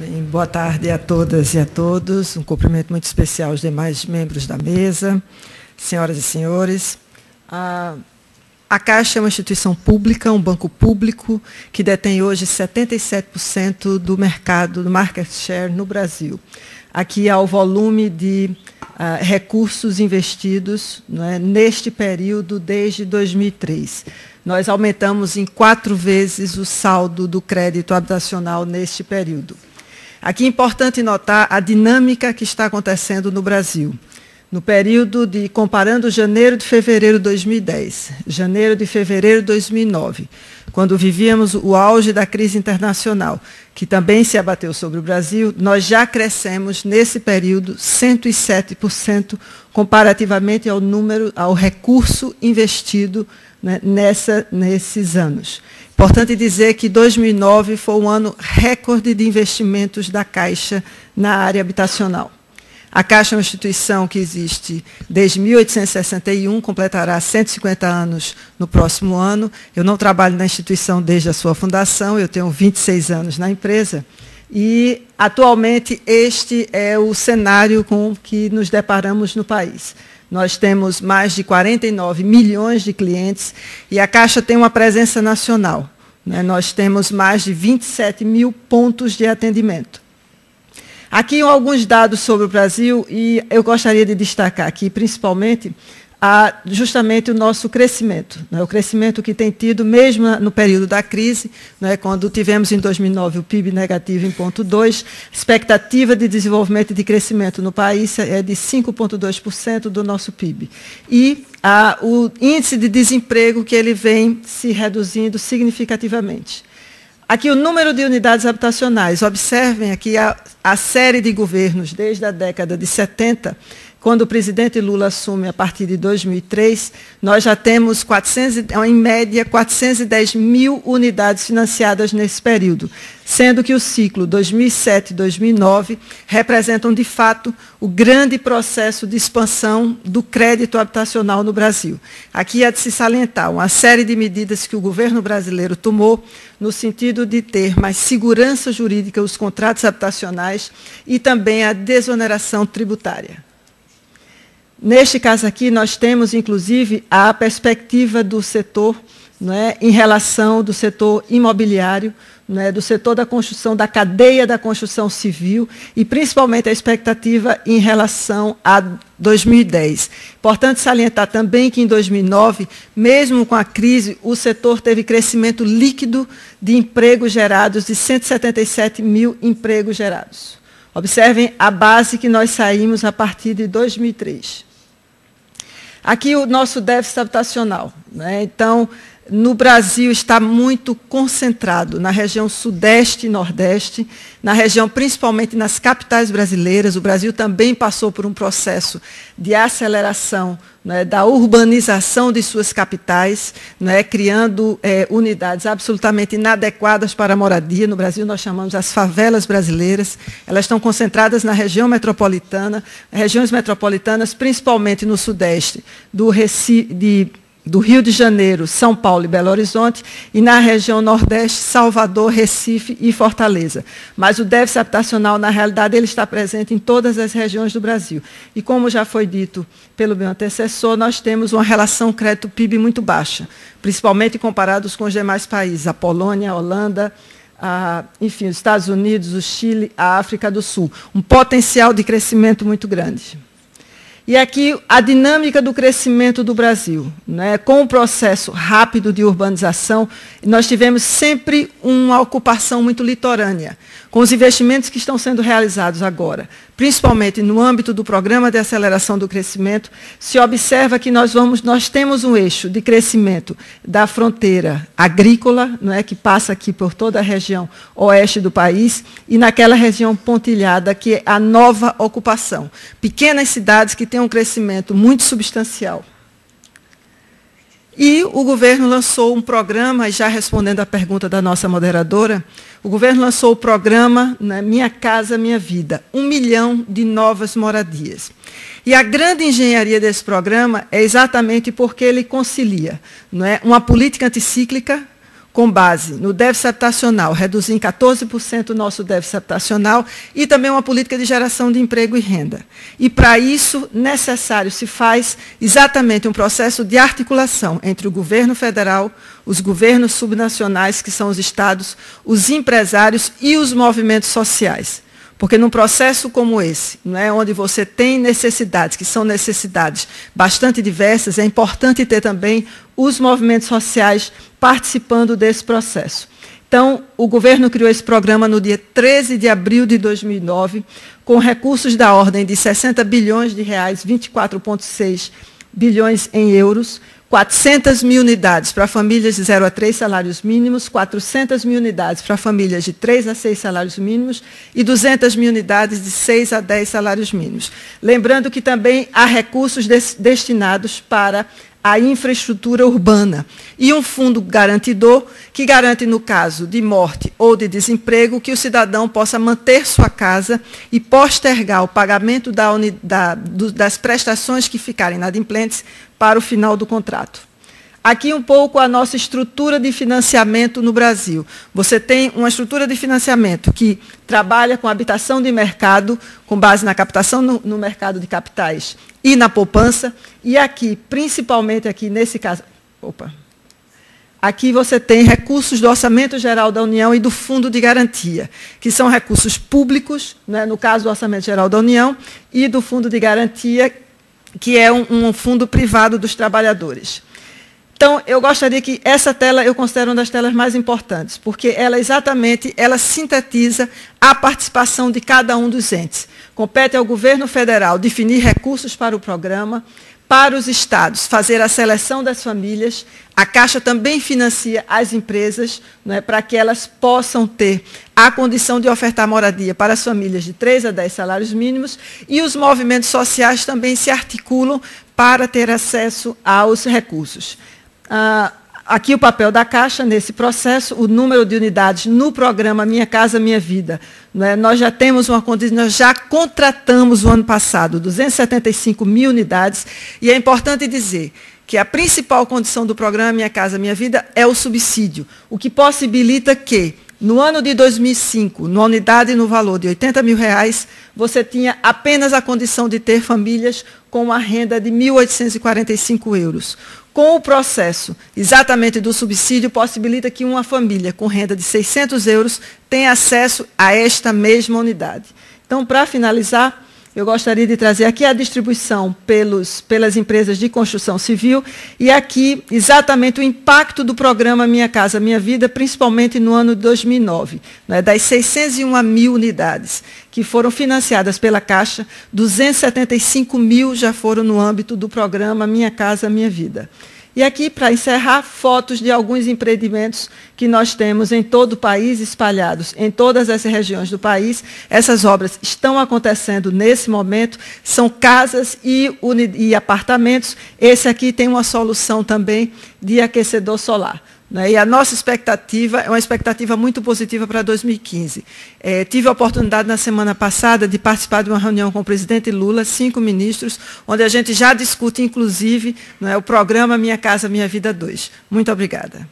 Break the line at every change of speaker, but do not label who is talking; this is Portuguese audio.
Bem, boa tarde a todas e a todos. Um cumprimento muito especial aos demais membros da mesa, senhoras e senhores. A Caixa é uma instituição pública, um banco público, que detém hoje 77% do mercado, do market share no Brasil. Aqui há o volume de recursos investidos, não é, neste período desde 2003. Nós aumentamos em 4 vezes o saldo do crédito habitacional neste período. Aqui é importante notar a dinâmica que está acontecendo no Brasil. No período de, comparando janeiro de fevereiro de 2010, janeiro de fevereiro de 2009, quando vivíamos o auge da crise internacional, que também se abateu sobre o Brasil, nós já crescemos nesse período 107% comparativamente ao recurso investido, né, nesses anos. Importante dizer que 2009 foi um ano recorde de investimentos da Caixa na área habitacional. A Caixa é uma instituição que existe desde 1861, completará 150 anos no próximo ano. Eu não trabalho na instituição desde a sua fundação, eu tenho 26 anos na empresa. E, atualmente, este é o cenário com que nos deparamos no país. Nós temos mais de 49 milhões de clientes e a Caixa tem uma presença nacional, né? Nós temos mais de 27 mil pontos de atendimento. Aqui alguns dados sobre o Brasil e eu gostaria de destacar aqui, principalmente, justamente o nosso crescimento, né? O crescimento que tem tido, mesmo no período da crise, né, quando tivemos em 2009 o PIB negativo em 0,2%, expectativa de desenvolvimento e de crescimento no país é de 5,2% do nosso PIB. E o índice de desemprego que ele vem se reduzindo significativamente. Aqui o número de unidades habitacionais. Observem aqui a série de governos desde a década de 70, quando o presidente Lula assume a partir de 2003, nós já temos, em média, 410 mil unidades financiadas nesse período, sendo que o ciclo 2007-2009 representam, de fato, o grande processo de expansão do crédito habitacional no Brasil. Aqui há de se salientar uma série de medidas que o governo brasileiro tomou no sentido de ter mais segurança jurídica os contratos habitacionais e também a desoneração tributária. Neste caso aqui, nós temos, inclusive, a perspectiva do setor, não é, em relação do setor imobiliário, não é, do setor da construção, da cadeia da construção civil e, principalmente, a expectativa em relação a 2010. Importante salientar também que, em 2009, mesmo com a crise, o setor teve crescimento líquido de empregos gerados, de 177 mil empregos gerados. Observem a base que nós saímos a partir de 2003. Aqui o nosso déficit habitacional, né? Então, no Brasil está muito concentrado na região sudeste e nordeste, na região principalmente nas capitais brasileiras. O Brasil também passou por um processo de aceleração, né, da urbanização de suas capitais, né, criando unidades absolutamente inadequadas para a moradia. No Brasil nós chamamos as favelas brasileiras. Elas estão concentradas na região metropolitana, regiões metropolitanas, principalmente no sudeste, do Rio de Janeiro, São Paulo e Belo Horizonte, e na região Nordeste, Salvador, Recife e Fortaleza. Mas o déficit habitacional, na realidade, ele está presente em todas as regiões do Brasil. E como já foi dito pelo meu antecessor, nós temos uma relação crédito-PIB muito baixa, principalmente comparados com os demais países, a Polônia, a Holanda, enfim, os Estados Unidos, o Chile, a África do Sul. Um potencial de crescimento muito grande. E aqui a dinâmica do crescimento do Brasil, né? Com o processo rápido de urbanização, nós tivemos sempre uma ocupação muito litorânea, com os investimentos que estão sendo realizados agora, principalmente no âmbito do Programa de Aceleração do Crescimento, se observa que nós temos um eixo de crescimento da fronteira agrícola, não é, que passa aqui por toda a região oeste do país, e naquela região pontilhada, que é a nova ocupação. Pequenas cidades que têm um crescimento muito substancial. E o governo lançou um programa, já respondendo à pergunta da nossa moderadora, o governo lançou o programa, né, Minha Casa Minha Vida, 1 milhão de novas moradias. E a grande engenharia desse programa é exatamente porque ele concilia, não é, uma política anticíclica, com base no déficit habitacional, reduzir em 14% o nosso déficit habitacional e também uma política de geração de emprego e renda. E, para isso, necessário se faz exatamente um processo de articulação entre o governo federal, os governos subnacionais, que são os estados, os empresários e os movimentos sociais. Porque num processo como esse, onde você tem necessidades, que são necessidades bastante diversas, é importante ter também os movimentos sociais participando desse processo. Então, o governo criou esse programa no dia 13 de abril de 2009, com recursos da ordem de 60 bilhões de reais, 24,6 bilhões em euros, 400 mil unidades para famílias de 0 a 3 salários mínimos, 400 mil unidades para famílias de 3 a 6 salários mínimos e 200 mil unidades de 6 a 10 salários mínimos. Lembrando que também há recursos destinados para a infraestrutura urbana e um fundo garantidor que garante, no caso de morte ou de desemprego, que o cidadão possa manter sua casa e postergar o pagamento das prestações que ficarem inadimplentes para o final do contrato. Aqui um pouco a nossa estrutura de financiamento no Brasil. Você tem uma estrutura de financiamento que trabalha com habitação de mercado, com base na captação no mercado de capitais e na poupança. E aqui, principalmente aqui nesse caso... Aqui você tem recursos do Orçamento Geral da União e do Fundo de Garantia, que são recursos públicos, no caso do Orçamento Geral da União, e do Fundo de Garantia, que é um fundo privado dos trabalhadores. Então, eu gostaria que essa tela eu considero uma das telas mais importantes, porque ela sintetiza a participação de cada um dos entes. Compete ao governo federal definir recursos para o programa, para os estados fazer a seleção das famílias. A Caixa também financia as empresas, para que elas possam ter a condição de ofertar moradia para as famílias de 3 a 10 salários mínimos, e os movimentos sociais também se articulam para ter acesso aos recursos. Aqui o papel da Caixa nesse processo, o número de unidades no programa Minha Casa Minha Vida. Nós já temos nós já contratamos o ano passado 275 mil unidades, e é importante dizer que a principal condição do programa Minha Casa Minha Vida é o subsídio, o que possibilita que, no ano de 2005, numa unidade no valor de R$80 mil, você tinha apenas a condição de ter famílias com uma renda de 1.845 euros. Com o processo exatamente do subsídio, possibilita que uma família com renda de 600 euros tenha acesso a esta mesma unidade. Então, para finalizar, eu gostaria de trazer aqui a distribuição pelas empresas de construção civil e aqui exatamente o impacto do programa Minha Casa Minha Vida, principalmente no ano de 2009. Das 601 mil unidades que foram financiadas pela Caixa, 275 mil já foram no âmbito do programa Minha Casa Minha Vida. E aqui, para encerrar, fotos de alguns empreendimentos que nós temos em todo o país, espalhados em todas as regiões do país. Essas obras estão acontecendo nesse momento, são casas e apartamentos. Esse aqui tem uma solução também de aquecedor solar. E a nossa expectativa é uma expectativa muito positiva para 2015. Tive a oportunidade, na semana passada, de participar de uma reunião com o presidente Lula, 5 ministros, onde a gente já discute, inclusive, o programa Minha Casa Minha Vida 2. Muito obrigada.